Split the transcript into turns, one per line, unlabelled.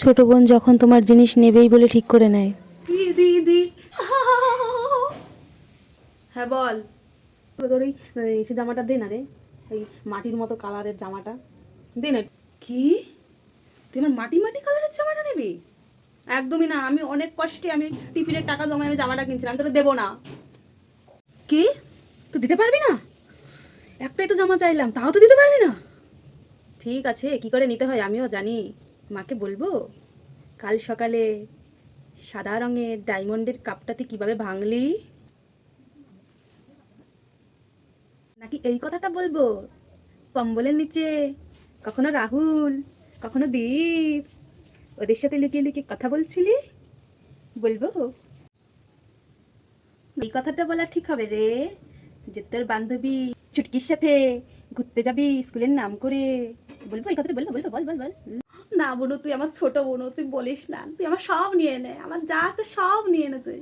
ছোট বোন যখন তোমার জিনিস নেবেই বলে ঠিক করে নেয়।
দিদি হ্যাঁ বল। তোর এই সে জামাটা দে না রে, এই মাটির মতো কালারের জামাটা দে না। কি তুই আমার মাটি মাটি কালারের জামাটা নিবি? একদমই না, আমি অনেক কষ্টে আমি টিফিনের টাকা জমায় আমি জামাটা কিনছিলাম, আমি তোকে দেবো না। কি তুই দিতে পারবি না? একটাই তো জামা চাইলাম, তাও তো দিতে পারবি না? ঠিক আছে, কি করে নিতে হয় আমিও জানি, মাকে বলবো। কাল সকালে সাদা রঙের ডায়মন্ডের কাপটা তুই কীভাবে ভাঙলি, নাকি এই কথাটা বলবো? কম্বলের নিচে কখনো রাহুল কখনো দীপ ওদের সাথে লুকিয়ে লুকিয়ে কথা বলছিলি, বলবো? এই কথাটা বলা ঠিক হবে রে, যে তোর বান্ধবী চুটকির সাথে ঘুরতে যাবি স্কুলের নাম করে, বলবো এই কথাটা? বলবো বলবো বল বল বল। না বোনো, তুই আমার ছোট বোনো, তুই বলিস না, তুই আমার সব নিয়ে নে, আমার যা আছে সব নিয়ে নে তুই।